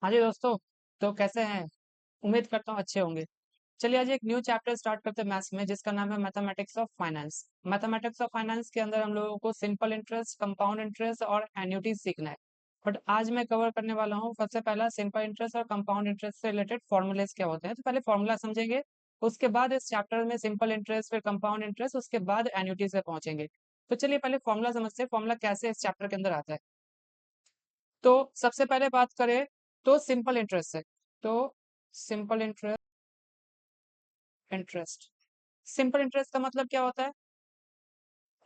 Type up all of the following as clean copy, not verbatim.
हाँ जी दोस्तों। तो कैसे हैं? उम्मीद करता हूँ अच्छे होंगे। चलिए आज एक न्यू चैप्टर स्टार्ट करते हैं मैथ्स में, जिसका नाम है mathematics of finance. Mathematics of finance के अंदर हम लोगों को सिंपल इंटरेस्ट, कंपाउंड इंटरेस्ट और एन्युटी सीखना है। बट आज मैं कवर करने वाला हूँ सबसे पहला सिंपल इंटरेस्ट और कंपाउंड इंटरेस्ट से रिलेटेड फॉर्मूलेस क्या होते हैं। तो पहले फॉर्मूला समझेंगे, उसके बाद इस चैप्टर में सिंपल इंटरेस्ट, फिर कंपाउंड इंटरेस्ट, उसके बाद एन्युटी से पहुंचेंगे। तो चलिए पहले फॉर्मूला समझते हैं, फॉर्मूला कैसे इस चैप्टर के अंदर आता है। तो सबसे पहले बात करें तो सिंपल इंटरेस्ट है। तो सिंपल इंटरेस्ट सिंपल इंटरेस्ट का मतलब क्या होता है?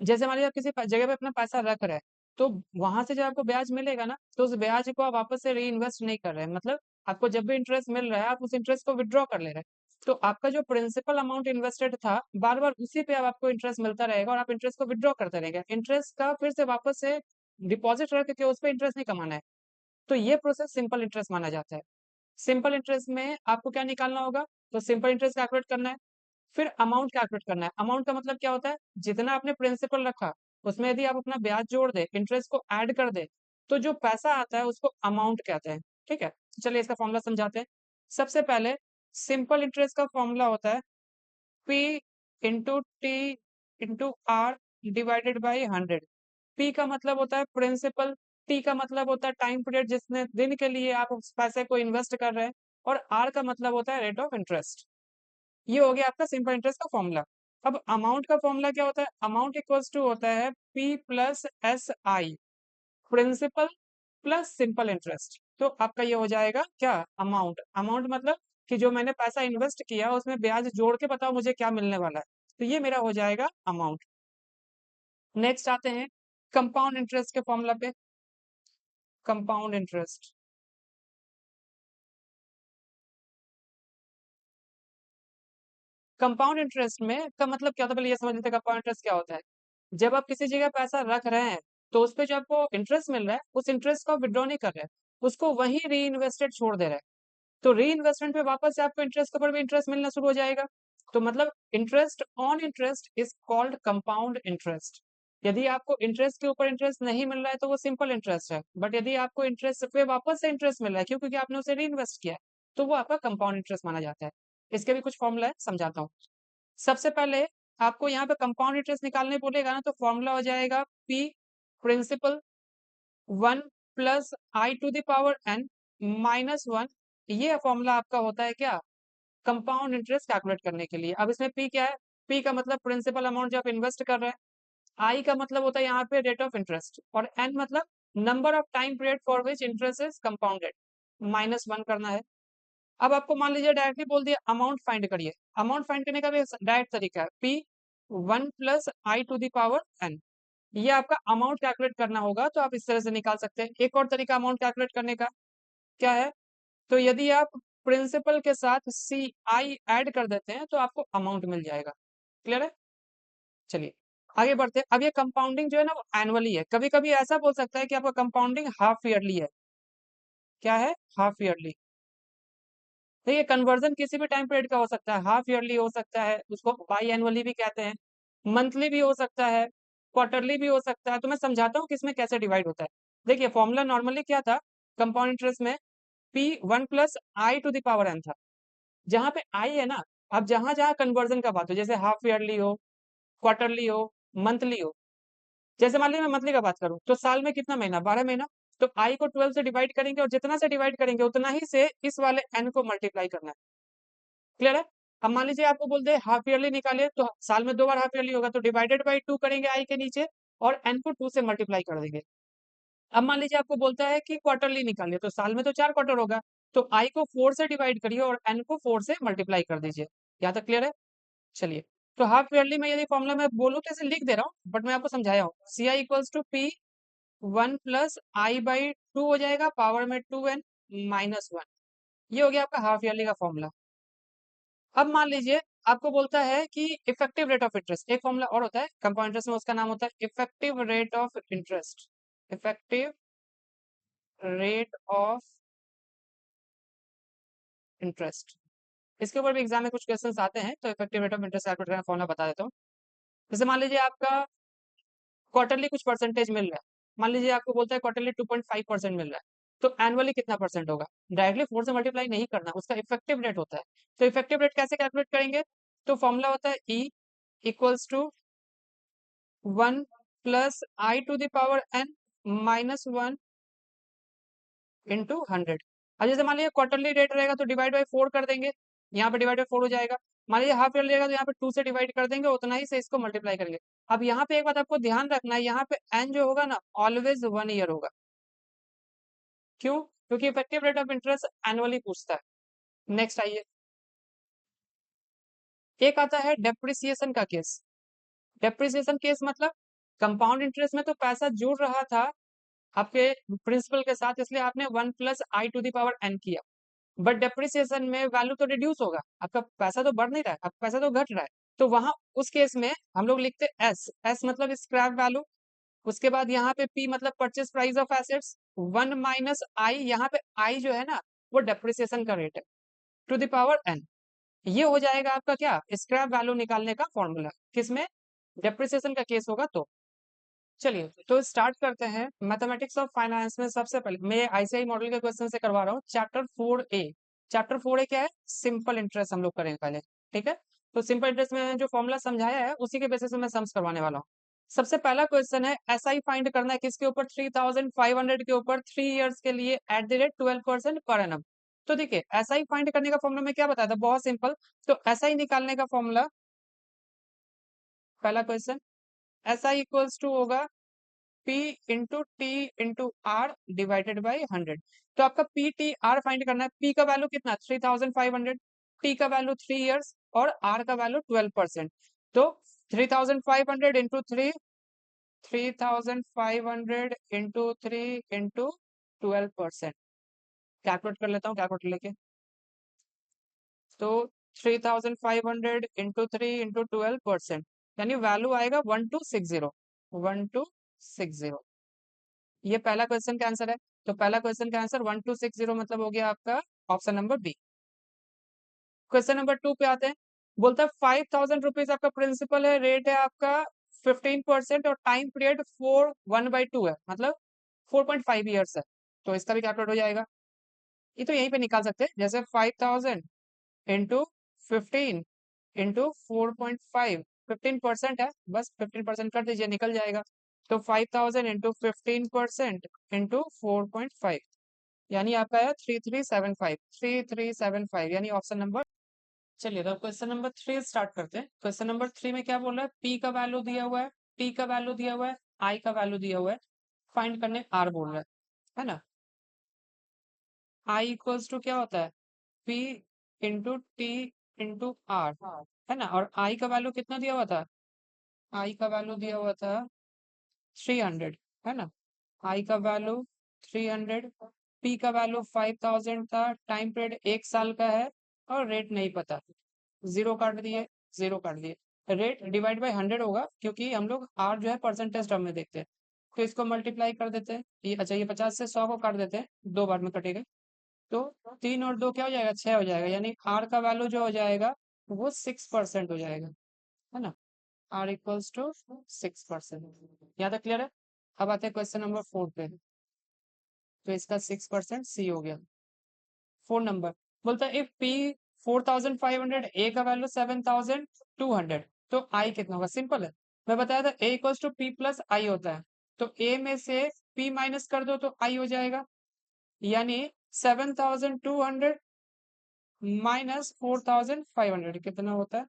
जैसे मान लीजिए आप किसी जगह पे अपना पैसा रख रहे हैं, तो वहां से जब आपको ब्याज मिलेगा ना, तो उस ब्याज को आप वापस से री इन्वेस्ट नहीं कर रहे हैं। मतलब आपको जब भी इंटरेस्ट मिल रहा है, आप उस इंटरेस्ट को विड्रॉ कर ले रहे हैं। तो आपका जो प्रिंसिपल अमाउंट इन्वेस्टेड था, बार बार उसी पे अब आपको इंटरेस्ट मिलता रहेगा और आप इंटरेस्ट को विड्रॉ करते रहेंगे। इंटरेस्ट का फिर से वापस से डिपॉजिट रख के उस पर इंटरेस्ट नहीं कमाना है। तो ये प्रोसेस सिंपल इंटरेस्ट माना जाता है। सिंपल इंटरेस्ट में आपको क्या निकालना होगा? तो सिंपल इंटरेस्ट कैलकुलेट करना है, फिर अमाउंट कैलकुलेट करना है। अमाउंट का मतलब क्या होता है? जितना आपने प्रिंसिपल रखा, उसमें यदि आप अपना ब्याज जोड़ दे, इंटरेस्ट को ऐड कर दे, तो जो पैसा आता है उसको अमाउंट कहते हैं। ठीक है, तो चलिए इसका फॉर्मूला समझाते हैं। सबसे पहले सिंपल इंटरेस्ट का फॉर्मूला होता है P into T into R divided by 100। P का मतलब होता है प्रिंसिपल, T का मतलब होता है टाइम पीरियड, जिसने दिन के लिए आप उस पैसे को इन्वेस्ट कर रहे हैं, और R का मतलब होता है रेट ऑफ इंटरेस्ट। ये हो गया आपका सिंपल इंटरेस्ट का फॉर्मूला। अब अमाउंट का फॉर्मूला क्या होता है? अमाउंट इक्वल्स टू होता है P plus S I, principal plus simple interest. तो आपका ये हो जाएगा क्या? अमाउंट। अमाउंट मतलब कि जो मैंने पैसा इन्वेस्ट किया उसमें ब्याज जोड़ के बताओ मुझे क्या मिलने वाला है। तो ये मेरा हो जाएगा अमाउंट। नेक्स्ट आते हैं कंपाउंड इंटरेस्ट के फॉर्मूला पे। कंपाउंड इंटरेस्ट, कंपाउंड इंटरेस्ट में का मतलब क्या होता है? पहले ये समझ लेते हैं कंपाउंड इंटरेस्ट क्या होता है। जब आप किसी जगह पैसा रख रहे हैं, तो उस पे जो आपको इंटरेस्ट मिल रहा है, उस इंटरेस्ट को विड्रॉ नहीं कर रहे हैं, उसको वहीं री इन्वेस्टेड छोड़ दे रहे हैं। तो री इन्वेस्टमेंट पे वापस से आपको इंटरेस्ट के ऊपर भी इंटरेस्ट मिलना शुरू हो जाएगा। तो मतलब interest on interest is called compound interest. यदि आपको इंटरेस्ट के ऊपर इंटरेस्ट नहीं मिल रहा है तो वो सिंपल इंटरेस्ट है, बट यदि आपको इंटरेस्ट पे वापस से इंटरेस्ट मिल रहा है, क्यों? क्योंकि आपने उसे री इन्वेस्ट किया है, तो वो आपका कंपाउंड इंटरेस्ट माना जाता है। इसके भी कुछ फॉर्मूला है, समझाता हूँ। सबसे पहले आपको यहाँ पे कंपाउंड इंटरेस्ट निकालने बोलेगा ना, तो फॉर्मूला हो जाएगा P principal 1 plus i to the power n minus 1। ये फॉर्मूला आपका होता है क्या? कंपाउंड इंटरेस्ट कैलकुलेट करने के लिए। अब इसमें पी क्या है? पी का मतलब प्रिंसिपल अमाउंट जो आप इन्वेस्ट कर रहे हैं, आई का मतलब होता है यहाँ पे रेट ऑफ इंटरेस्ट, और एन मतलब number of time period for which interest is compounded, minus 1 करना है। अब आपको मान लीजिए डायरेक्टली बोल दिया अमाउंट फाइंड करिए। अमाउंट फाइंड करने का भी डायरेक्ट तरीका है, P 1 plus i to the power n। ये आपका अमाउंट कैलकुलेट करना होगा, तो आप इस तरह से निकाल सकते हैं। एक और तरीका अमाउंट कैलकुलेट करने का क्या है? तो यदि आप प्रिंसिपल के साथ सी आई ऐड कर देते हैं, तो आपको अमाउंट मिल जाएगा। क्लियर है? चलिए आगे बढ़ते हैं। अब ये कंपाउंडिंग जो है ना, वो एनुअली है। कभी कभी ऐसा बोल सकता है कि आपका कंपाउंडिंग हाफ ईयरली है। क्या है? Half yearly. देखिए कन्वर्जन किसी भी टाइम पीरियड का हो सकता है, हाफ ईयरली हो सकता है, उसको बाई एनुअली भी कहते हैं, मंथली भी हो सकता है, क्वार्टरली भी हो सकता है। तो मैं समझाता हूँ कि इसमें कैसे डिवाइड होता है। देखिए फॉर्मूला नॉर्मली क्या था कंपाउंड इंटरेस्ट में? P 1 plus i to the power n था। जहां पे आई है ना, अब जहां जहां कन्वर्जन का बात हो, जैसे हाफ ईयरली हो, क्वार्टरली हो, मंथली हो। जैसे मान लीजिए मैं मंथली का बात करूं, तो साल में कितना महीना? 12 महीना। तो आई को 12 से डिवाइड करेंगे, और जितना से डिवाइड करेंगे उतना ही से इस वाले एन को मल्टीप्लाई करना है। क्लियर है? अब मान लीजिए आपको बोलते हैं हाफ ईयरली निकालिए, तो साल में 2 बार हाफ ईयरली होगा, तो डिवाइडेड बाई 2 करेंगे आई के नीचे, और एन को 2 से मल्टीप्लाई कर देंगे। अब मान लीजिए आपको बोलता है कि क्वार्टरली निकालिए, तो साल में तो 4 क्वार्टर होगा, तो आई को 4 से डिवाइड करिए और एन को 4 से मल्टीप्लाई कर दीजिए। यहाँ तक क्लियर है? चलिए, तो हाफ ईयरली में यदि फॉर्मूला मैं बोलूँ तो ऐसे लिख दे रहा हूँ, बट मैं आपको समझाया हूँ। C I equals to P 1 plus i/2 हो जाएगा, पावर में 2n माइनस 1। ये हो गया आपका हाफ ईयरली का फॉर्मूला। अब मान लीजिए आपको बोलता है कि इफेक्टिव रेट ऑफ इंटरेस्ट, एक फॉर्मूला और होता है कंपाउंड इंटरेस्ट में, उसका नाम होता है effective rate of interest. Effective rate of interest, इसके ऊपर भी एग्जाम में कुछ क्वेश्चंस आते हैं, तो effective rate of interest calculate करना फॉर्मूला बता देता हूँ। जैसे मान लीजिए आपका क्वार्टरली कुछ परसेंटेज मिल रहा है, मान लीजिए आपको बोलता है क्वार्टरली 2.5% मिल रहा है, तो एनुअली कितना परसेंट होगा? डायरेक्टली 4 से मल्टीप्लाई नहीं करना, उसका इफेक्टिव रेट होता है। तो इफेक्टिव रेट कैसे कैलकुलेट करेंगे? तो फॉर्मूला होता है E equals to 1 plus I to the power n minus 1 into 100। अब जैसे मान लीजिए क्वार्टरली रेट रहेगा तो डिवाइड बाई 4 कर देंगे, यहाँ पे डिवाइड बाई 4 हो जाएगा। मान लीजिए हाफ ईयर रहेगा तो यहाँ पे 2 से डिवाइड कर देंगे, उतना ही से इसको मल्टीप्लाई करेंगे। अब यहाँ पे एक बात आपको ध्यान रखना है, यहाँ पे n जो होगा ना ऑलवेज 1 ईयर होगा। क्यों? क्योंकि effective rate of interest annually पूछता है। नेक्स्ट आइए, एक आता है डेप्रिसिएशन का केस। डेप्रिसिएशन केस मतलब कंपाउंड इंटरेस्ट में तो पैसा जुड़ रहा था आपके प्रिंसिपल के साथ, इसलिए आपने 1 plus I to the power n किया। बट डेप्रिसिएशन में वैल्यू तो रिड्यूस होगा, आपका पैसा तो बढ़ नहीं रहा है, आपका पैसा तो घट रहा है। तो वहां उस केस में हम लोग लिखते हैं एस, एस मतलब स्क्रैप वैल्यू। उसके बाद यहाँ पे पी मतलब purchase price of assets, 1 minus I, यहाँ पे आई जो है ना वो डेप्रिसिएशन का रेट है टू द पावर n। ये हो जाएगा आपका क्या, स्क्रैप वैल्यू निकालने का फॉर्मूला, किसमें? डेप्रिसिएशन का केस होगा तो। चलिए तो स्टार्ट करते हैं मैथमेटिक्स ऑफ फाइनेंस में। सबसे पहले मैं आईसीआई मॉडल के क्वेश्चन से करवा रहा हूँ, चैप्टर 4A। चैप्टर 4A क्या है? सिंपल इंटरेस्ट हम लोग करेंगे पहले, ठीक है? तो सिंपल इंटरेस्ट में जो फॉर्मूला समझाया है उसी के बेसिस पे मैं सम्स करवाने वाला हूँ। सबसे पहला क्वेश्चन है एसआई फाइंड करना है, किसके ऊपर? 3500 के ऊपर 3 इयर्स के लिए at the rate 12% per annum. तो देखिए एसआई फाइंड करने का फॉर्मूला में क्या बताया था, बहुत सिंपल। तो एसआई निकालने का फॉर्मूला, पहला क्वेश्चन, एसआई इक्वल्स टू होगा P into T into R divided by 100। तो आपका पी टी आर फाइंड करना है। P का वैल्यू कितना? 3500, T का वैल्यू 3 इयर्स और R का वैल्यू 12%। तो 3500 इंटू 3500 इंटू 12%। कैलकुलेट कर लेता हूँ कैलकुलेटर लेके। तो 3500 इंटू 12%, यानी वैल्यू आएगा 1260, 1260। ये पहला क्वेश्चन का आंसर है। तो पहला क्वेश्चन का आंसर 1260 मतलब हो गया आपका option number B. Question number 2 पे आते हैं। बोलता है 5000 रुपीज आपका प्रिंसिपल है, रेट है आपका 15% और टाइम पीरियड 4 1/2 है, मतलब 4.5 ईयर्स है। तो इसका भी कैलकुलेट हो जाएगा। ये तो यहीं पे निकाल सकते हैं, जैसे 5000 इंटू 15 इंटू 4.5, 15% है, बस 15% कर दीजिए, निकल जाएगा। तो 5000 इंटू 15% इंटू 4.5, यानी आपका है 3375, 3375, यानी ऑप्शन नंबर। चलिए तो क्वेश्चन नंबर 3 स्टार्ट करते हैं। क्वेश्चन नंबर 3 में क्या बोल रहा है? पी का वैल्यू दिया हुआ है, टी का वैल्यू दिया हुआ है, आई का वैल्यू दिया हुआ है, फाइंड करने आर बोल रहा है ना? आई इक्वल्स टू क्या होता है? P into T into R, है ना? और आई का वैल्यू कितना दिया हुआ था? आई का वैल्यू दिया हुआ था 300, है ना? आई का वैल्यू 300, पी का वैल्यू 5000 था, टाइम पीरियड 1 साल का है और रेट नहीं पता। जीरो काट दिए, जीरो काट दिए। रेट डिवाइड बाय 100 होगा, क्योंकि हम लोग आर जो है परसेंटेज टर्म में देखते हैं। तो इसको मल्टीप्लाई कर देते हैं, ये अच्छा ये 50 से 100 को काट देते हैं, 2 बार में कटेगा। तो 3 और 2 क्या हो जाएगा? 6 हो जाएगा, यानी आर का वैल्यू जो हो जाएगा वो 6% हो जाएगा, है ना? R equals to 6%। यहाँ तक क्लियर है? अब आते हैं क्वेश्चन नंबर 4 पे। तो इसका 6% सी हो गया। 4 नंबर बोलता है इफ पी 4500, ए का वैल्यू 7200, तो आई कितना होगा? सिंपल है, मैं बताया था ए इक्वल्स टू पी प्लस आई होता है। तो ए में से पी माइनस कर दो तो आई हो जाएगा, यानी 7200 माइनस 4500 कितना होता है?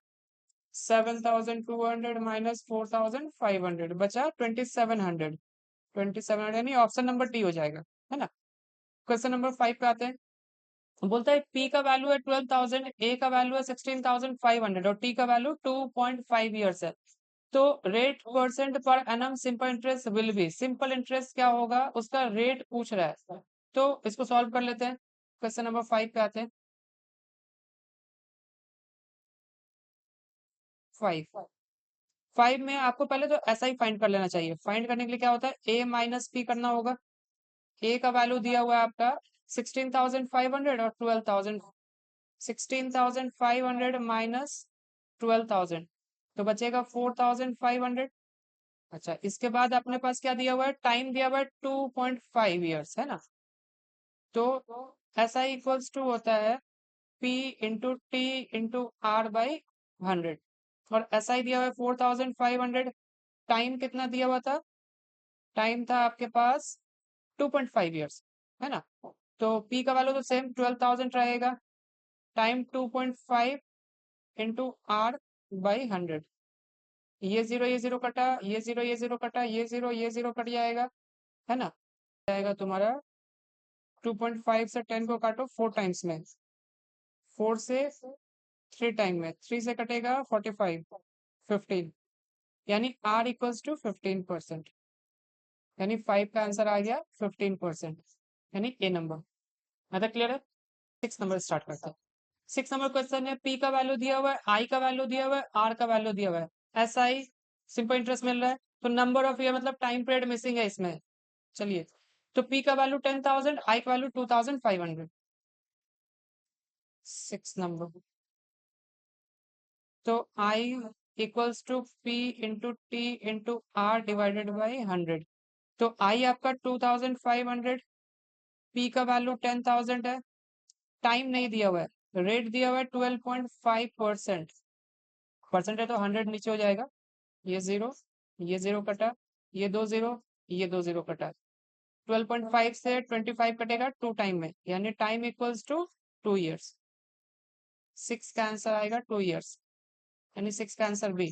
7200 माइनस 4500 बचा 2700, 2700, यानी ऑप्शन नंबर डी हो जाएगा, है ना? क्वेश्चन नंबर 5 पे आते हैं। बोलता है पी का वैल्यू है 12,000, ए का वैल्यू है 16,500 और टी का वैल्यू 2.5 ईयर्स है। तो rate percent per annum simple interest will be, simple interest क्या होगा उसका रेट पूछ रहा है। तो इसको सॉल्व कर लेते हैं। क्वेश्चन नंबर 5 पे आते हैं। 5 5 में आपको पहले तो ऐसा ही फाइंड कर लेना चाहिए। फाइंड करने के लिए क्या होता है? ए माइनस पी करना होगा। ए का वैल्यू दिया हुआ है आपका 16,500 और 12,000, 16,500 माइनस 12,000 तो बचेगा 4,500। अच्छा इसके बाद अपने पास क्या दिया हुआ है? टाइम दिया हुआ है 2.5 ईयर्स, है ना? तो SI इक्वल्स टू होता है P into T into R by 100 और SI दिया हुआ है 4500। टाइम कितना दिया हुआ था? टाइम था आपके पास 2.5 ईयर्स, है ना? तो P का वैल्यू तो सेम 12,000 रहेगा। Time 2.5 into R by 100। ये जीरो कटा, ये जीरो कटा, ये जीरो कट जाएगा, है ना? जाएगा तुम्हारा 2.5 से 10 को काटो 4 टाइम्स में, 4 से 3 टाइम में, 3 से कटेगा 45, 15, यानी R इक्वल्स टू 15%, यानी 5 का आंसर आ गया 15%, यानी ए नंबर। मतलब क्लियर है? 6 नंबर स्टार्ट करते हैं। 6 नंबर क्वेश्चन है, P का वैल्यू दिया हुआ है, I का वैल्यू दिया हुआ है, R का वैल्यू दिया हुआ है, SI सिंपल इंटरेस्ट मिल रहा है, तो नंबर ऑफ ईयर मतलब टाइम पीरियड मिसिंग है इसमें। चलिए, तो P का वैल्यू 10,000, I का वैल्यू 2,500। 6 नंबर, तो I equals to P into T into R divided by 100। तो I आपका 2,500, P का वैल्यू 10,000 है, टाइम नहीं दिया हुआ है, रेट दिया हुआ है 12.5%। परसेंट है तो 100 नीचे हो जाएगा, ये जीरो कटा, ये दो जीरो, ये दो जीरो कटा, 12.5 से 25 कटेगा 2 टाइम में, यानी टाइम इक्वल्स टू 2 ईयर्स। 6 का आंसर आएगा 2 ईयर्स, यानी 6 का आंसर बी।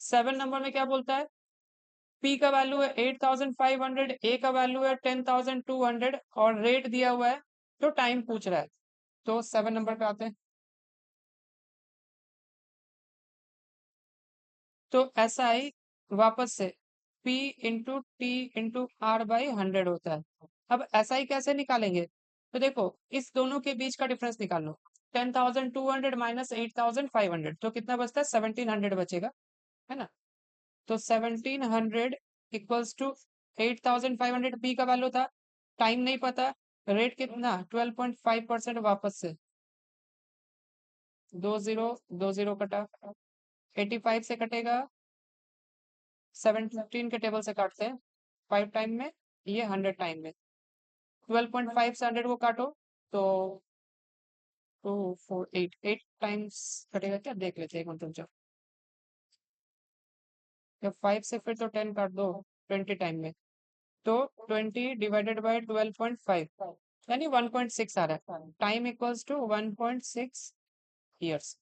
7 नंबर में क्या बोलता है? P का वैल्यू है 8,500, A का वैल्यू है 10,200 और रेट दिया हुआ है, तो टाइम पूछ रहा है। तो 7 नंबर पे आते हैं। तो SI वापस से P into T into R by 100 होता है। अब SI कैसे निकालेंगे? तो देखो, इस दोनों के बीच का डिफरेंस निकाल लो। 10,200 माइनस 8,500, तो कितना बचता है? 1,700 बचेगा, है ना? तो 1,700 इक्वल्स टू 8,500 P का वैल्यू था, टाइम नहीं पता, रेट कितना? 12.5%। वापस से दो जीरो कटा, 85 से कटेगा, 17 के टेबल से काटते हैं 5 टाइम में, ये 100 टाइम में, 12.5 से 100 को काटो तो 8 टाइम्स कटेगा क्या? देख लेते हैं एक मिनट, जब 5 से फिर तो 10 काट दो 20 टाइम में, तो 20 डिवाइडेड बाय 12.5, यानी 1.6 आ रहा है। Time equals to 1.6 years.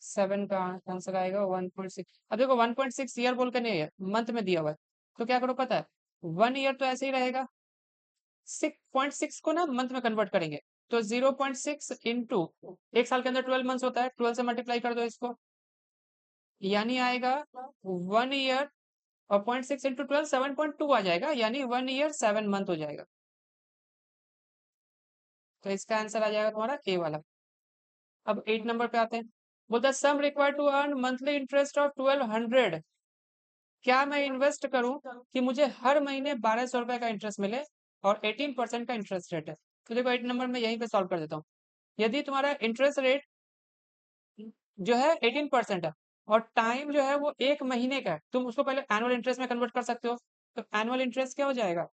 7 का आंसर आएगा 1.6। अब देखो 1.6 ईयर बोल के नहीं है, मंथ में दिया हुआ है, तो क्या करो पता है? 1 ईयर तो ऐसे ही रहेगा, 6.6 को ना मंथ में कन्वर्ट करेंगे, तो 0.6 इंटू, एक साल के अंदर 12 मंथ्स होता है, 12 से मल्टीप्लाई कर दो इसको, यानी आएगा 1 ईयर, और 0.6 इंटू 12 7.2 आ जाएगा, यानी 1 ईयर 7 मंथ हो जाएगा। तो इसका आंसर आ जाएगा तुम्हारा ए वाला। अब 8 नंबर पे आते हैं, बोलता है sum required to earn monthly interest of 1200। क्या मैं इन्वेस्ट करूं कि मुझे हर महीने 1200 रुपए का इंटरेस्ट मिले और 18% का इंटरेस्ट रेट है? तो देखो 8 नंबर में यहीं पे सॉल्व कर देता हूँ। यदि तुम्हारा इंटरेस्ट रेट जो है 18% है और टाइम जो है वो 1 महीने का है, तुम उसको पहले एनुअल इंटरेस्ट में कन्वर्ट कर सकते हो। तो एनुअल इंटरेस्ट क्या हो जाएगा?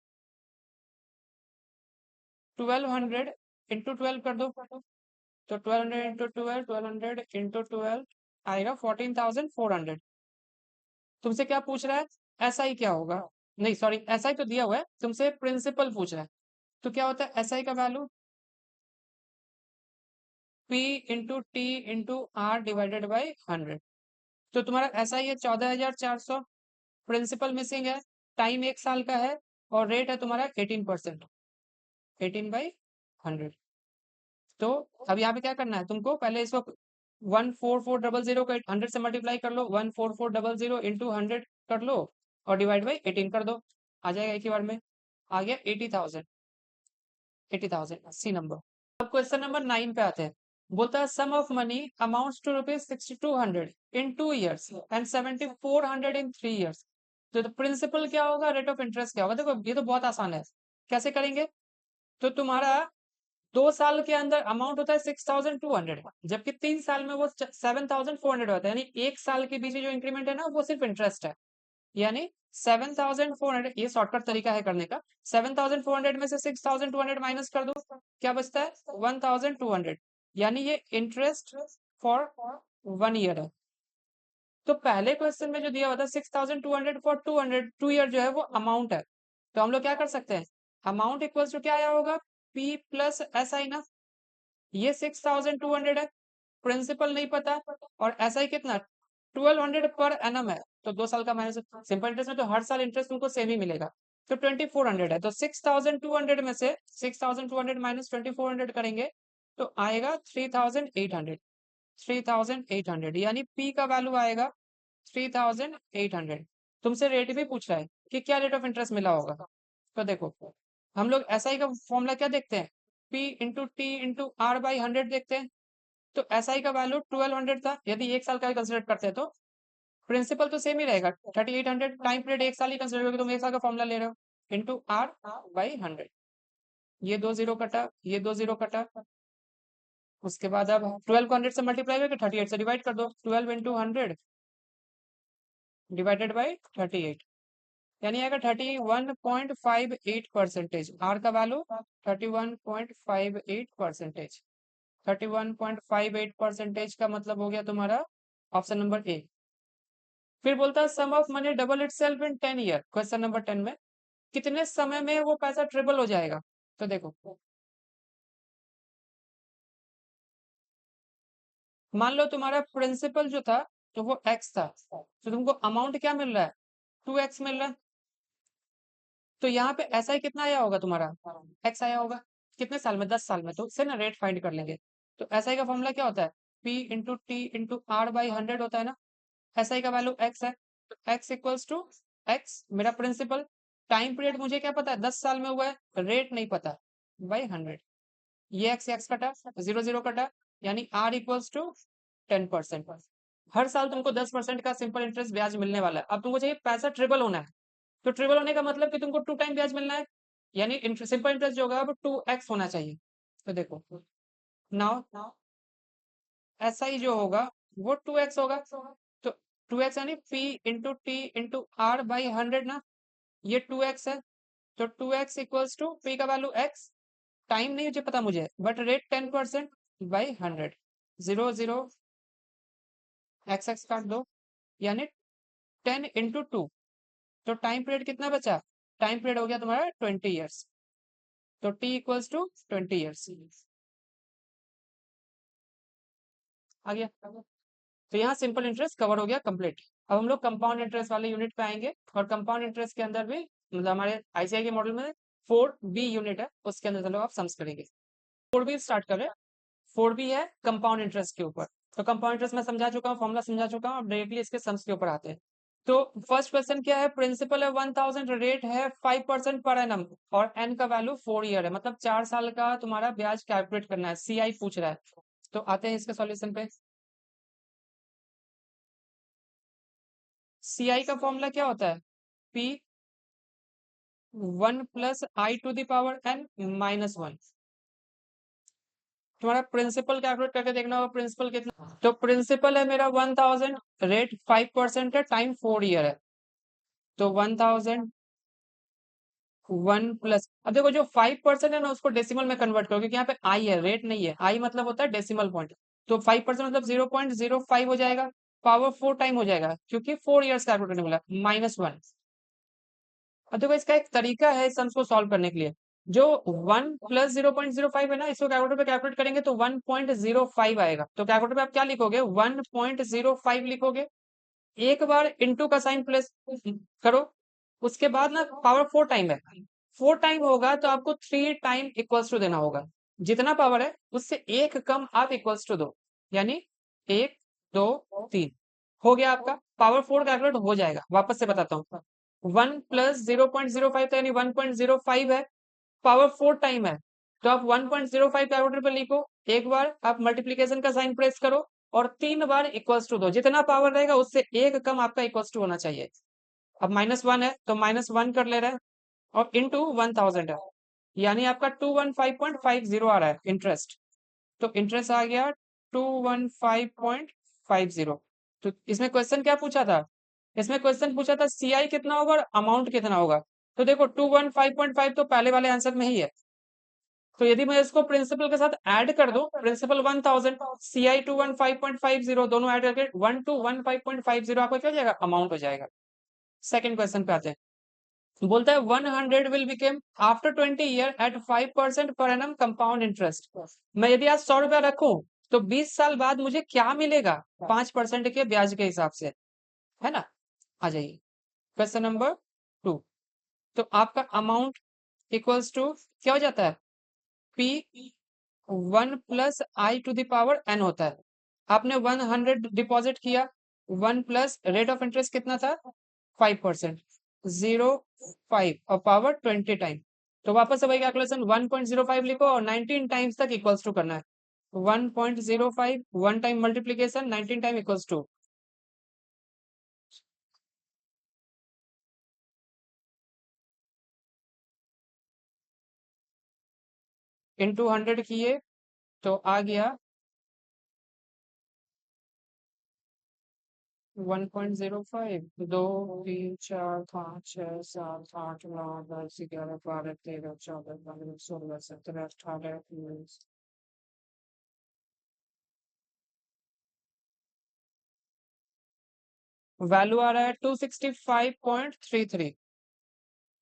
1200 इंटू 12 कर दो, तो 1200 इंटू 12, 1200 इंटू 12 आएगा 14,400। तुमसे क्या पूछ रहा है? SI क्या होगा? नहीं सॉरी, SI तो दिया हुआ है, तुमसे प्रिंसिपल पूछ रहा है। तो क्या होता है SI का value? P into T into R divided by 100। तो तुम्हारा SI है 14,400, प्रिंसिपल मिसिंग है, टाइम 1 साल का है और रेट है तुम्हारा 18%, 18/100। तो अब यहाँ पे क्या करना है तुमको? पहले इसको 14400 को 100 से मल्टीप्लाई कर लो, 14400 इंटू 100 कर लो और डिवाइड बाई 18 कर दो, आ जाएगा एक ही बार में। आ गया 80,000, 80,000 सी नंबर। अब क्वेश्चन नंबर 9 पे आते हैं, बोलता है sum of money amounts to rupees 6,200 in 2 years and 7,400 in 3 years. तो प्रिंसिपल क्या होगा, रेट ऑफ इंटरेस्ट क्या होगा? देखो ये तो बहुत आसान है, कैसे करेंगे? तो तुम्हारा 2 साल के अंदर अमाउंट होता है 6,200, जबकि 3 साल में वो 7,400 होता है, यानी 1 साल के बीच में जो इंक्रीमेंट है ना वो सिर्फ इंटरेस्ट है। यानी 7,400, ये शॉर्टकट तरीका है करने का। 7,400 में से 6,200 माइनस कर दो, क्या बचता है? 1,200। यानी ये इंटरेस्ट फॉर 1 ईयर है। तो पहले क्वेश्चन में जो दिया हुआ था 6,200 फॉर 2 ईयर जो है वो अमाउंट है। तो हम लोग क्या कर सकते हैं, अमाउंट इक्वल्स टू क्या आया होगा, P प्लस SI ना। ये 6,200 है, प्रिंसिपल नहीं पता, और SI कितना, 1,200 पर एनम है, तो 2 साल का माइनस। सिंपल इंटरेस्ट में तो हर साल इंटरेस्ट तुमको सेम ही मिलेगा। तो 2,400 है, तो 6,200 में से 6,200 माइनस 2,400 करेंगे तो आएगा 3,800। 3,800 यानी P का वैल्यू आएगा 3,800। तुमसे रेट भी पूछ रहा है कि क्या रेट ऑफ इंटरेस्ट मिला होगा। तो देखो, हम लोग SI का फॉर्मूला क्या देखते हैं, P into T into R by 100 देखते हैं। तो SI का वैल्यू 1,200 था, यदि 1 साल का कंसिडर करते हैं तो प्रिंसिपल तो सेम ही रहेगा 3,800, टाइम पीरियड 1 साल ही कंसिडर करोगे, तुम 1 साल का फॉर्मूला ले रहे हो, इंटू आर बाई 100। ये 2 0 कटा, ये 2 0 कटा। उसके बाद अब 12 को 100 से मल्टीप्लाई करके 38 से डिवाइड कर दो, 12 इंटू 100 डिवाइडेड बाई 38, यानी आएगा 31.58%। आर का वैल्यू 31.58%। 31.58% का मतलब हो गया तुम्हारा ऑप्शन नंबर ए। फिर बोलता है sum of money double itself in 10 year. Question number 10 में कितने समय में वो पैसा ट्रिपल हो जाएगा। तो देखो, मान लो तुम्हारा प्रिंसिपल जो था तो वो एक्स था, तो तुमको अमाउंट क्या मिल रहा है, 2x मिल रहा है। तो यहाँ पे ऐसा ही कितना आया होगा तुम्हारा, एक्स आया होगा। कितने साल में, 10 साल में, तो उससे ना रेट फाइंड कर लेंगे। तो SI का फॉर्मूला क्या होता है, P into T into R by 100 होता है ना। SI का वैल्यू x है, तो x इक्वल्स टू x मेरा प्रिंसिपल। टाइम पीरियड मुझे क्या पता है, 10 साल में हुआ है, रेट नहीं पता, बाई 100। ये x कटा, 0 0 कटा, यानी r इक्वल्स टू 10%। हर साल तुमको 10% का सिंपल इंटरेस्ट ब्याज मिलने वाला है। अब तुमको चाहिए पैसा ट्रिपल होना है, तो ट्रिपल होने का मतलब कि तुमको 2 टाइम ब्याज मिलना है, यानी सिंपल इंटरेस्ट जो होगा वो 2x होना चाहिए। तो देखो, नाउ SI जो होगा वो 2x होगा। तो 2x यानी P into T into R by 100 ना, ये 2x है। तो 2x इक्वल्स टू P का वैल्यू x, टाइम नहीं मुझे पता मुझे, बट रेट 10% बाई 100। 0 0 x काट दो, यानी 10 इंटू 2। तो टाइम पीरियड कितना बचा, टाइम पीरियड हो गया तुम्हारा 20 ईयर्स। तो T इक्वल्स टू 20 ईयर्स आ गया। तो यहाँ सिंपल इंटरेस्ट कवर हो गया कंप्लीट। अब हम लोग कंपाउंड इंटरेस्ट वाले यूनिट पे आएंगे, और कंपाउंड इंटरेस्ट के अंदर भी मतलब हमारे ICI के मॉडल में 4B यूनिट है, उसके अंदर चलो आप सम्स करेंगे। 4B स्टार्ट करें। 4B है कंपाउंड इंटरेस्ट के ऊपर। तो कंपाउंड इंटरेस्ट मैं समझा चुका हूँ, फॉर्मुला समझा चुका हूँ, अब डायरेक्टली इसके सम्स के ऊपर आते हैं। तो फर्स्ट क्वेश्चन क्या है, प्रिंसिपल है 1,000, रेट है 5% पर एनम, और एन का वैल्यू 4 ईयर है, मतलब 4 साल का तुम्हारा ब्याज कैलकुलेट करना है, CI पूछ रहा है। तो आते हैं इसके सॉल्यूशन पे। CI का फॉर्मूला क्या होता है, P 1 plus I to the power N minus 1। तुम्हारा प्रिंसिपल कैलकुलेट करके देखना होगा, प्रिंसिपल कितना। तो प्रिंसिपल है मेरा 1,000, रेट 5% है, टाइम 4 ईयर है। तो 1,000 1 प्लस, अब देखो जो 5% है ना उसको डेसिमल में कन्वर्ट करो, क्योंकि यहाँ पे आई है, रेट नहीं है। आई मतलब होता है डेसिमल पॉइंट। तो 5% मतलब 0.05 हो जाएगा, पावर 4 टाइम हो जाएगा, क्योंकि 4 ईयर्स कैलकुलेट मिला, -1। अब देखो इसका एक तरीका है इस सम्स को सॉल्व करने के लिए। जो 1 प्लस 0.05 है ना, इसको कैलकुलेटर पे कैलकुलेट करेंगे तो 1.05 आएगा। तो कैलकुलेटर पे आप क्या लिखोगे, 1.05 लिखोगे। एक बार इंटू का साइन प्लस करो, उसके बाद ना पावर 4 टाइम है, 4 टाइम होगा तो आपको 3 टाइम इक्वल्स टू देना होगा। जितना पावर है उससे एक कम आप इक्वल्स टू दो, यानी 1 2 3 हो गया आपका पावर 4 कैलकुलेट हो जाएगा। वापस से बताता हूँ, 1 प्लस 0.05 था, यानी 1.05 है, पावर 4 टाइम है, तो आप 1.05 कैलकुलेटर पे लिखो। एक बार आप मल्टीप्लीकेशन का साइन प्रेस करो, और 3 बार इक्वल्स टू दो, जितना पावर रहेगा उससे एक कम आपका इक्वल्स टू होना चाहिए। अब -1 है तो -1 कर ले रहा है, और इंटू 1,000 है, यानी आपका 215.50 आ रहा है इंटरेस्ट। तो इंटरेस्ट आ गया 215.50। तो इसमें क्वेश्चन क्या पूछा था, इसमें क्वेश्चन पूछा था सीआई कितना होगा और अमाउंट कितना होगा। तो देखो 215.5 तो पहले वाले आंसर में ही है। तो यदि मैं इसको प्रिंसिपल के साथ ऐड कर दूं, प्रिंसिपल 1000, सीआई 215.50, दोनों ऐड करके 1215.50 आपका क्या हो जाएगा, अमाउंट हो जाएगा। सेकंड क्वेश्चन पे आते हैं। बोलता है 100 will become after 20 year at 5% per annum compound interest. मैं यदि आज 100 रुपया रखूं तो 20 साल बाद मुझे क्या मिलेगा, 5% के ब्याज के हिसाब से, है ना। आ जाइए क्वेश्चन नंबर 2। तो आपका अमाउंट इक्वल्स टू क्या हो जाता है, पी 1 + i⁴ होता है। आपने 100 डिपॉजिट किया, 1 + रेट ऑफ इंटरेस्ट कितना था, 5%, 0.5 और पावर 20 टाइम। तो वापस से वही कैलकुलेशन, 1.05 लिखो और 19 टाइम्स तक इक्वल्स टू करना है। 1.05 1 time multiplication 19 time equals two into 100 किए तो आ गया 1.05, 2 3 4 5 6 7 8 9 10 11 12 13 14 15 16 17 18 19। वैल्यू आ रहा है 265.33,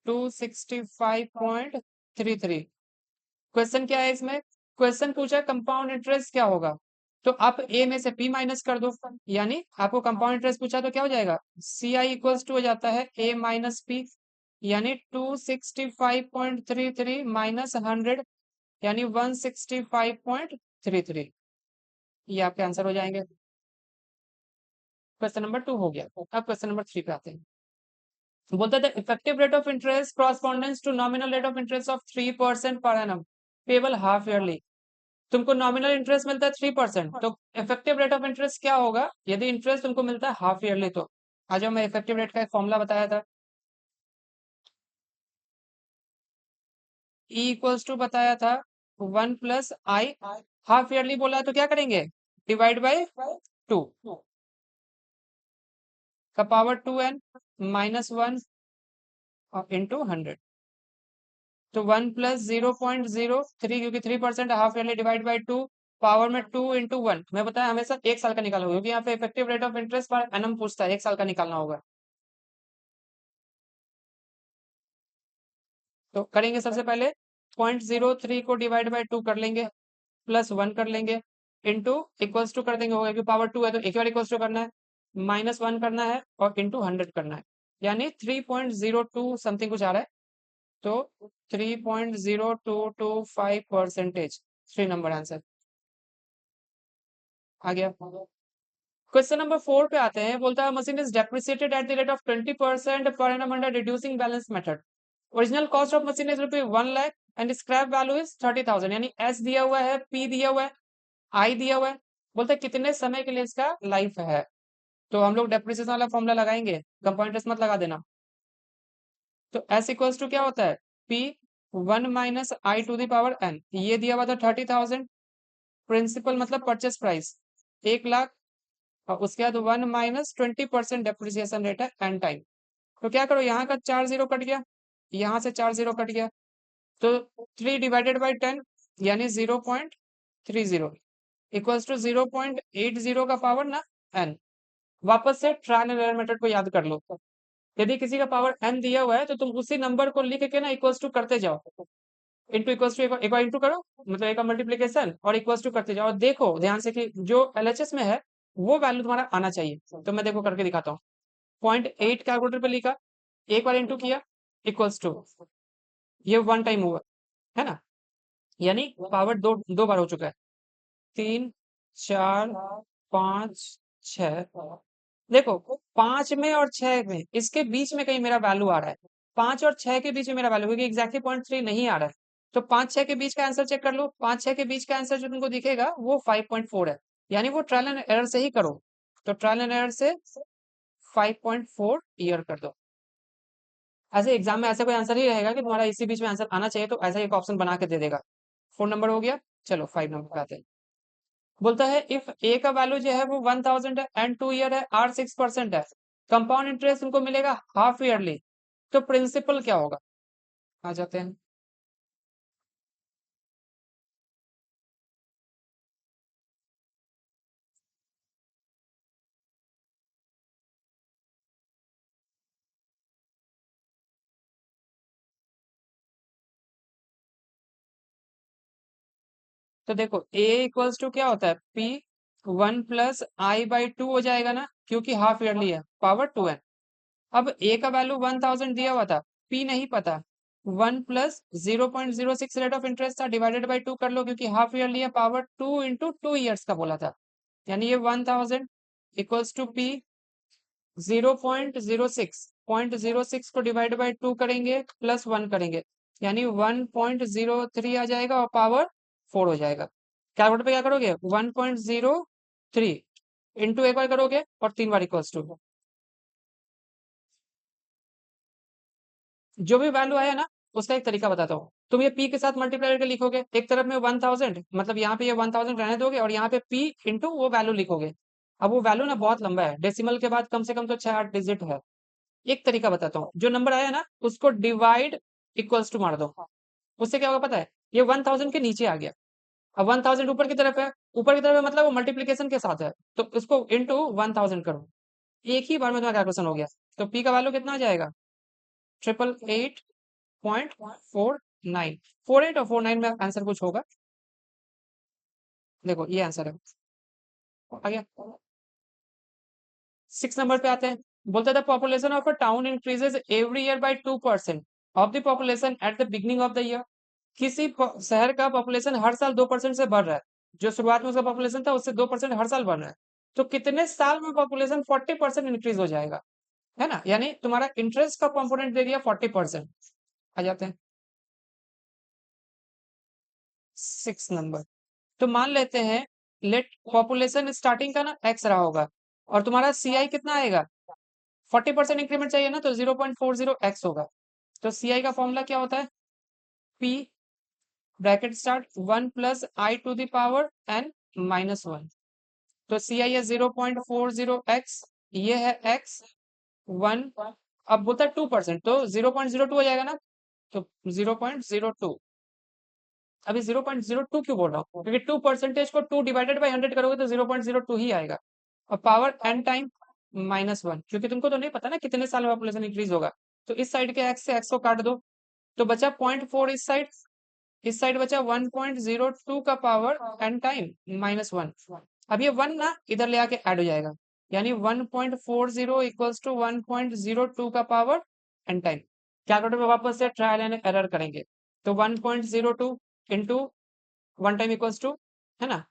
265.33। क्वेश्चन क्या है इसमें, क्वेश्चन पूछा कंपाउंड इंटरेस्ट क्या होगा। तो आप ए में से पी माइनस कर दो, यानी आपको कंपाउंड इंटरेस्ट पूछा तो क्या हो जाएगा, सी आई इक्वल्स टू हो जाता है ए माइनस पी, यानी 265.33 माइनस 100, यानी 165.33। ये आपके आंसर हो जाएंगे। क्वेश्चन नंबर 2 हो गया। अब क्वेश्चन नंबर 3 पे आते हैं। बोलते थे effective rate of interest correspondence to nominal rate of interest of 3% per annum payable half yearly. तुमको नॉमिनल इंटरेस्ट मिलता है 3%, तो इफेक्टिव रेट ऑफ इंटरेस्ट क्या होगा यदि इंटरेस्ट तुमको मिलता है हाफ ईयरली। तो आज मैं इफेक्टिव रेट का एक फॉर्मूला बताया था, ई इक्वल्स टू बताया था 1 + i, हाफ ईयरली बोला है तो क्या करेंगे, डिवाइड बाई 2 का पावर 2n माइनस 1 इंटू 100। तो 1 + 0.03, क्योंकि 3% half yearly divide by 2, power में 2 इंटू 1। मैं बताया हमेशा 1 साल का निकालो, क्योंकि यहाँ पे effective rate of interest per annum पूछता है, 1 साल का निकालना होगा। तो करेंगे सबसे पहले 0.03 को डिवाइड बाई 2 कर लेंगे, प्लस 1 कर लेंगे, इंटू इक्वल्स टू कर देंगे, होगा क्योंकि पावर 2 है तो एक बार इक्वल्स टू करना है, माइनस 1 करना है और इंटू 100 करना है, यानी 3.02 समथिंग कुछ आ रहा है। तो 3.0225%, 3 नंबर आंसर आ गया। क्वेश्चन नंबर 4 पे आते हैं। बोलता है machine is depreciated at the rate of 20% per annum under reducing balance method. Original cost of machine is ₹1 lakh and scrap value is 30,000, यानी एस दिया हुआ है, पी दिया हुआ है, आई दिया हुआ है। बोलते हैं कितने समय के लिए इसका लाइफ है। तो हम लोग डेप्रिसिएशन वाला फॉर्मूला लगाएंगे, कंपाउंड इंटरेस्ट मत लगा देना। तो एस इक्वल्स टू क्या होता है, पी 1 - i⁴n, ये दिया हुआ था 30,000, प्रिंसिपल मतलब परचेस प्राइस 1 लाख, और उसके बाद 1 - 20% डेप्रिसिएशन रेट है एन टाइम। तो क्या करो, यहाँ का 4 जीरो कट गया, यहाँ से 4 जीरो कट गया, तो 3/10 यानी 0.30 इक्वल्स टू 0.80 का पावर ना एन। वापस से ट्रायल एंड एरर मेथड को याद कर लो। यदि किसी का पावर एन दिया हुआ है तो तुम उसी नंबर को लिख के ना इक्वल्स टू करते जाओ, इंटू इक्वल्स टू, एक बार इंटू करो, मतलब एक मल्टीप्लीकेशन और इक्वल्स टू करते जाओ, और देखो ध्यान से कि जो एलएचएस में है वो वैल्यू तुम्हारा आना चाहिए। तो मैं देखो करके दिखाता हूँ। 0.8 कैलकुलेटर पे लिखा, एक बार इंटू किया, इक्वल्स टू, ये 1 टाइम हुआ है ना, यानी पावर दो दो बार हो चुका है, 3 4 5 6। देखो 5 में और 6 में, इसके बीच में कहीं मेरा वैल्यू आ रहा है, 5 और 6 के बीच में मेरा वैल्यू, क्योंकि एग्जैक्टली 0.3 नहीं आ रहा है। तो 5 6 के बीच का आंसर चेक कर लो, 5 6 के बीच का आंसर जो तुमको दिखेगा वो 5.4 है, यानी वो ट्रायल एंड एरर से ही करो। तो ट्रायल एंड एरर से 5.4 ईयर कर दो। ऐसे एग्जाम में ऐसा कोई आंसर ही रहेगा कि तुम्हारा इसी बीच में आंसर आना चाहिए, तो ऐसा एक ऑप्शन बना के दे देगा। 4 नंबर हो गया। चलो 5 नंबर पे आते हैं। बोलता है इफ ए का वैल्यू जो है वो 1000 है एंड 2 ईयर है, आर 6% है, कंपाउंड इंटरेस्ट तुमको मिलेगा हाफ ईयरली, तो प्रिंसिपल क्या होगा, आ जाते हैं। तो देखो ए इक्वल्स टू क्या होता है, पी 1 + i/2 हो जाएगा ना, क्योंकि हाफ ईयरली है, पावर 2n। अब ए का वैल्यू 1000 दिया हुआ था, पी नहीं पता, 1 + 0.06 रेट ऑफ इंटरेस्ट था, डिवाइडेड बाई 2 कर लो, क्योंकि हाफ ईयरली है, पावर 2 × 2 ईयर्स का बोला था, यानी ये 1000 इक्वल्स टू पी 0.06 को डिवाइड बाई 2 करेंगे प्लस 1 करेंगे, यानी 1.03 आ जाएगा और पावर 4 हो जाएगा। कैलकुलेटर पे क्या करोगे, 1.03 इंटू एक बार करोगे और 3 बार इक्वल्स टू, जो भी वैल्यू आया ना उसका एक तरीका बताता हूँ। तुम ये पी के साथ मल्टीप्लाई करके लिखोगे, एक तरफ में 1000, मतलब यहाँ पे ये 1000 रहने दोगे और यहाँ पे पी इंटू वो वैल्यू लिखोगे। अब वो वैल्यू ना बहुत लंबा है, डेसिमल के बाद कम से कम तो 6-8 डिजिट है। एक तरीका बताता हूँ, जो नंबर आया ना उसको डिवाइड इक्वल्स टू मार दो, उससे क्या होगा पता है, ये 1000 के नीचे आ गया। अब 1000 ऊपर की तरफ है, ऊपर की तरफ है मतलब वो मल्टीप्लीकेशन के साथ है, तो उसको इंटू 1000 करो, एक ही बार में तुम्हारा कैलकुलेशन हो गया। तो पी का वैल्यू कितना आ जाएगा, 888.49, 48 और 49 में आंसर कुछ होगा, देखो ये आंसर है, आ गया। 6 नंबर पे आते हैं, बोलते the population of a town increases every year by 2% of the population at the beginning of the year. किसी शहर का पॉपुलेशन हर साल 2% से बढ़ रहा है, जो शुरुआत में उसका पॉपुलेशन था उससे 2% हर साल बढ़ रहा है, तो कितने साल में पॉपुलेशन 40% इंक्रीज हो जाएगा, है ना, यानी तुम्हारा इंटरेस्ट का कंपोनेंट दे दिया 40%। आ जाते हैं 6 नंबर। तो मान लेते हैं लेट पॉपुलेशन स्टार्टिंग का ना एक्स रहा होगा और तुम्हारा सी आई कितना आएगा, 40% इंक्रीमेंट चाहिए ना, तो 0.40x होगा। तो सी आई का फॉर्मूला क्या होता है, पी ब्रैकेट स्टार्ट 1 + i⁴n -1। तो सी आई है 0.40x, ये है x 1, अब बोलता है 2%, तो 0.02 हो जाएगा ना, तो 0.02। अभी 0.02 क्यों बोल रहा हूँ, क्योंकि 2% को 2 डिवाइडेड बाई 100 करोगे तो 0.02 ही आएगा, और पावर n टाइम -1, क्योंकि तुमको तो नहीं पता ना कितने साल में पॉपुलेशन इंक्रीज होगा। तो इस साइड के x से x को काट दो, तो बचा 0.4 इस साइड बचा 1.02 का पावर n टाइम -1। अब ये 1 ना इधर ले आके ऐड हो जाएगा, यानी 1.40 इक्वल्स टू 1.02 का पावर n टाइम। कैलकुलेटर में वापस से ट्रायल एंड एरर करेंगे, तो 1.02 इंटू 1 टाइम इक्वल्स टू, है ना,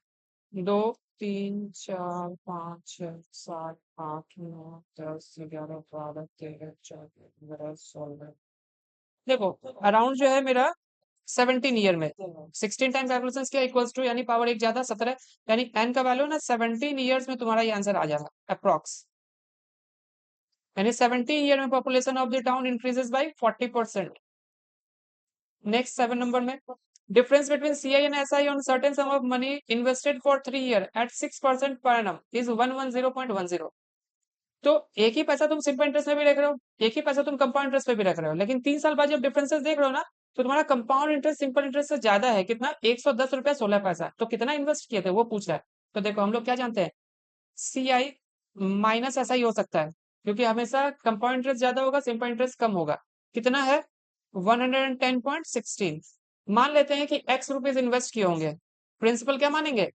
2 3 4 5 6 7 8 9 10 11 12 13 14 15 16। देखो अराउंड जो है मेरा 17 ईयर में 16 टाइम कैलकुलेशन किया इक्वल्स टू, यानी पावर एक ज्यादा 17, यानी एन का वैल्यू ना 17 ईयर्स में तुम्हारा ये आंसर आ जाएगा अप्रोक्स, यानी 17 ईयर में population of the town increases by 40%। Next 7 number में, difference between C I and S I on certain sum of money invested for 3 year at 6% per annum is 110.10। तो एक ही पैसा तुम सिंपल इंटरेस्ट में भी रख रहे हो, एक ही पैसा तुम कंपाउंड इंटरेस्ट में भी रख रहे हो, लेकिन 3 साल बाद जब डिफरेंसेस देख रहे हो ना, तो तुम्हारा कंपाउंड इंटरेस्ट सिंपल इंटरेस्ट से ज्यादा है, कितना, 110 रुपया 16 पैसा। तो कितना इन्वेस्ट किए थे वो पूछ रहा है। तो देखो हम लोग क्या जानते हैं, सी आई माइनस एस आई हो सकता है, क्योंकि हमेशा कंपाउंड इंटरेस्ट ज्यादा होगा, सिंपल इंटरेस्ट कम होगा। कितना है, 110.16। मान लेते हैं कि एक्स रुपीज इन्वेस्ट किए होंगे, प्रिंसिपल क्या मानेंगे,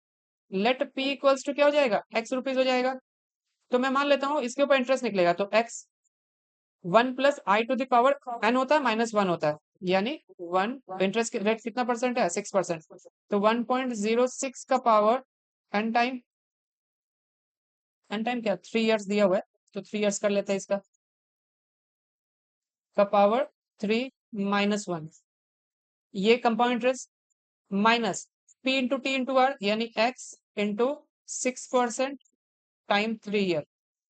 लेट पी इक्वल्स टू क्या हो जाएगा, एक्स रुपीज हो जाएगा। तो मैं मान लेता हूँ इसके ऊपर इंटरेस्ट निकलेगा, तो एक्स 1 + i⁴ n होता है -1 होता है, यानी 1, इंटरेस्ट रेट कितना परसेंट है, 6%, तो 1.06 का पावर एन टाइम क्या 3 ईयर्स दिया हुआ है, तो 3 ईयर्स कर लेते हैं इसका, का पावर 3 - 1, ये compound interest minus P into T into R, यानी एक्स इंटू 6% टाइम 3 ईयर,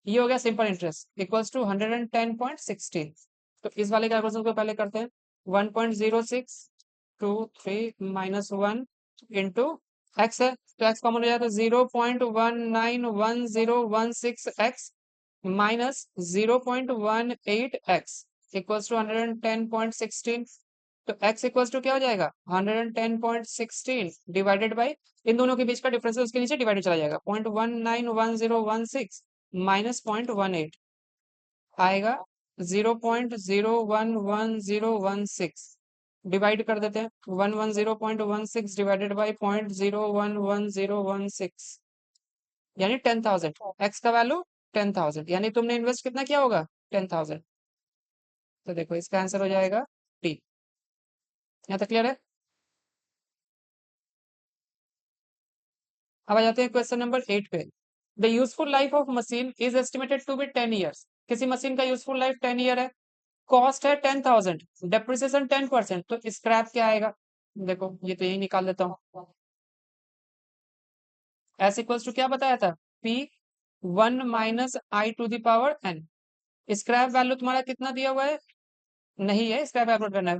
ये हो गया सिंपल इंटरेस्ट इक्वल्स टू 110.16। तो इस वाले कैलकुलेशन को पहले करते हैं, 1.0623 -1 इंटू एक्स है, तो एक्स कॉमन हो जाए तो 0.191016 x minus 0.18x equals to 110.16। तो x इक्वल्स टू क्या हो जाएगा 110.16 डिवाइडेड बाई, इन दोनों के बीच का डिफरेंस है उसके नीचे डिवाइडेड चला जाएगा, 0.191016 माइनस 0.18 आएगा 0.011016। डिवाइड कर देते हैं, 110.16 डिवाइडेड बाई 0.011016 यानी 10,000। एक्स का वैल्यू 10,000, यानी तुमने इन्वेस्ट कितना किया होगा 10,000। तो देखो इसका आंसर हो जाएगा डी। यहाँ तक क्लियर है। अब आ जाते हैं क्वेश्चन नंबर 8 पे। The useful life of machine is estimated to be 10 years. किसी मशीन का यूजफुल लाइफ 10 ईयर है, कॉस्ट है 10,000, डेप्रिसिएशन 10%, तो स्क्रैप क्या आएगा। देखो ये तो यही निकाल देता हूँ। एस इक्वल्स टू क्या बताया था, पी 1 - I⁴ स्क्रैप वैल्यू तुम्हारा कितना दिया हुआ है, नहीं है, स्क्रैप वैल्यू करना है।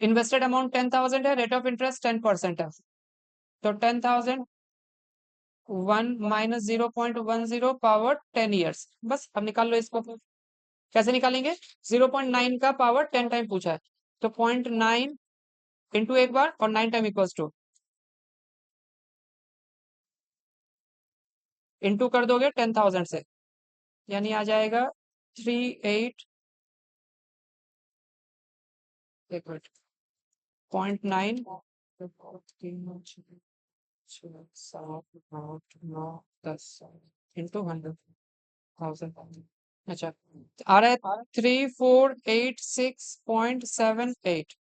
इन्वेस्टेड अमाउंट 10,000 है, रेट ऑफ इंटरेस्ट 10% है, तो 10,000 1 - 0.10 पावर 10 ईयर्स। बस अब निकाल लो इसको। कैसे निकालेंगे, 0.9 का पावर 10 टाइम पूछा है, तो 0.9 इंटू एक बार और 9 टाइम इक्वल्स टू इंटू कर दोगे 10,000 से, यानी आ जाएगा 38, एक मिनट, 0.9 इंटू 100,000। अच्छा आ रहा है 3486.78,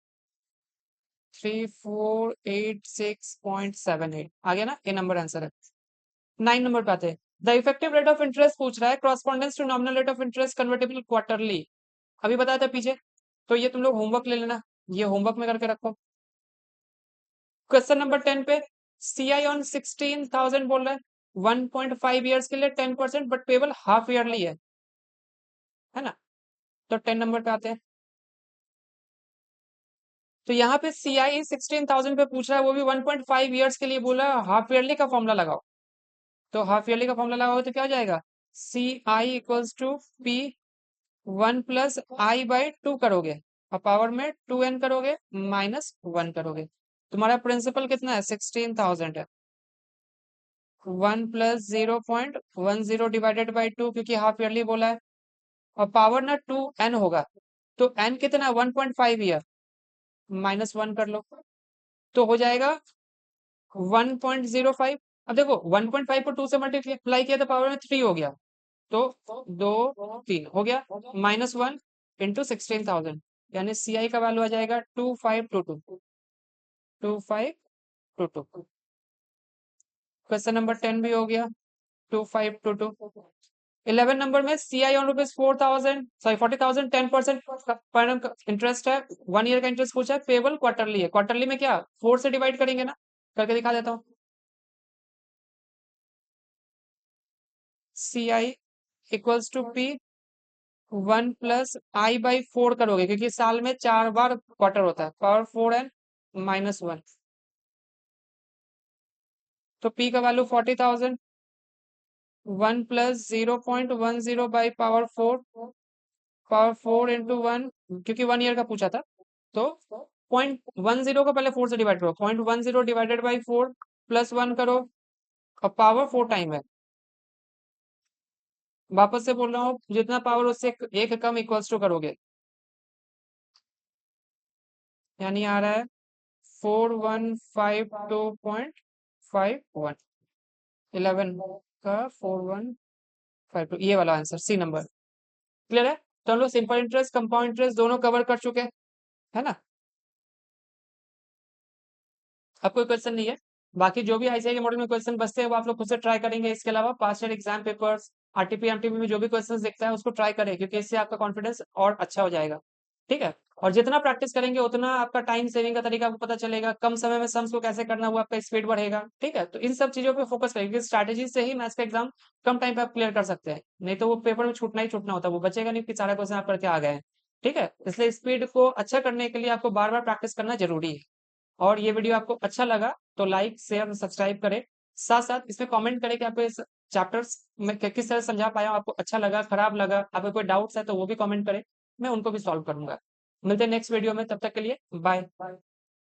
3486.78 आ गया ना, ये नंबर आंसर है। 9 नंबर पे आते हैं। The effective rate of interest पूछ रहा है, correspondence to nominal rate of interest convertible quarterly. अभी बताया था पीछे, तो ये तुम लोग होमवर्क ले लेना, ये होमवर्क में करके रखो। क्वेश्चन नंबर 10 पे, सीआई ऑन 16,000 बोल रहा है, 1.5 ईयर्स के लिए 10%, बट पेबल हाफ ईयरली है ना। तो 10 नंबर पे आते हैं। तो यहाँ पे सीआई 16,000 पे पूछ रहा है, वो भी 1.5 ईयर्स के लिए बोला है, हाफ ईयरली का फॉर्मूला लगाओ। तो हाफ ईयरली का फॉर्मूला लगाओ तो क्या हो जाएगा, सी I equals to P 1 + I/2 करोगे और पावर में 2n करोगे -1 करोगे। तुम्हारा प्रिंसिपल कितना है 16,000 है, 1 + 0.10 डिवाइडेड बाई 2, क्योंकि हाफ ईयरली बोला है, और पावर ना 2n होगा, तो n कितना 1.5 ईयर, -1 कर लो, तो हो जाएगा 1.05। अब देखो 1.5 को 2 से मल्टीप्लाई किया तो पावर में 3 हो गया, तो 2 3 हो गया, -1 इंटू 16,000, यानी सी आई का वैल्यू आ जाएगा 2522, 2522। क्वेश्चन नंबर 10 भी हो गया 2522। 11 नंबर में सी आई ऑन रुपीज 4,000 सॉरी 40,000 10% पर इंटरेस्ट है, 1 ईयर का इंटरेस्ट पूछा है, पेबल क्वार्टरली है। क्वार्टरली में क्या 4 से डिवाइड करेंगे ना, करके दिखा देता हूँ। C I equals to P 1 + I/4 करोगे, क्योंकि साल में 4 बार क्वार्टर होता है, पावर 4n -1, तो पी का वैल्यू 40,000, 1 + 0.10 पावर 4 इंटू 1, क्योंकि 1 ईयर का पूछा था, तो 0.10 को पहले 4 से डिवाइड करो, 0.10 डिवाइडेड बाई 4 +1 करो, और पावर 4 टाइम है। वापस से बोल रहा हूँ, जितना पावर उससे एक कम इक्वल्स टू करोगे, यानी आ रहा है 4152.51, 11 का 4152, ये वाला आंसर सी नंबर। क्लियर है। तो हम लोग सिंपल इंटरेस्ट कंपाउंड इंटरेस्ट दोनों कवर कर चुके हैं, है ना। अब कोई क्वेश्चन नहीं है, बाकी जो भी आईसीआई के मॉडल में क्वेश्चन बचते हैं वो आप लोग खुद से ट्राई करेंगे। इसके अलावा past year exam papers, RTP MTP में जो भी क्वेश्चन दिखता है उसको ट्राई करें, क्योंकि इससे आपका कॉन्फिडेंस और अच्छा हो जाएगा। ठीक है, और जितना प्रैक्टिस करेंगे उतना आपका टाइम सेविंग का तरीका आपको पता चलेगा, कम समय में सम्स को कैसे करना वो आपका स्पीड बढ़ेगा। ठीक है, तो इन सब चीजों पे फोकस करेंगे, स्ट्रैटेजी से ही मैथ्स का एग्जाम कम टाइम पे आप क्लियर कर सकते हैं, नहीं तो वो पेपर में छूटना ही छूटना होता है, वो बचेगा नहीं कि सारा क्वेश्चन आप करके आ गए हैं। ठीक है, इसलिए स्पीड को अच्छा करने के लिए आपको बार बार प्रैक्टिस करना जरूरी है। और ये वीडियो आपको अच्छा लगा तो लाइक शेयर और सब्सक्राइब करें, साथ साथ इसमें कमेंट करें कि आपको चैप्टर्स में किस तरह समझा पाया हूँ, आपको अच्छा लगा, खराब लगा, आपको कोई डाउट्स है तो वो भी कमेंट करें, मैं उनको भी सॉल्व करूंगा। मिलते हैं नेक्स्ट वीडियो में, तब तक के लिए बाय।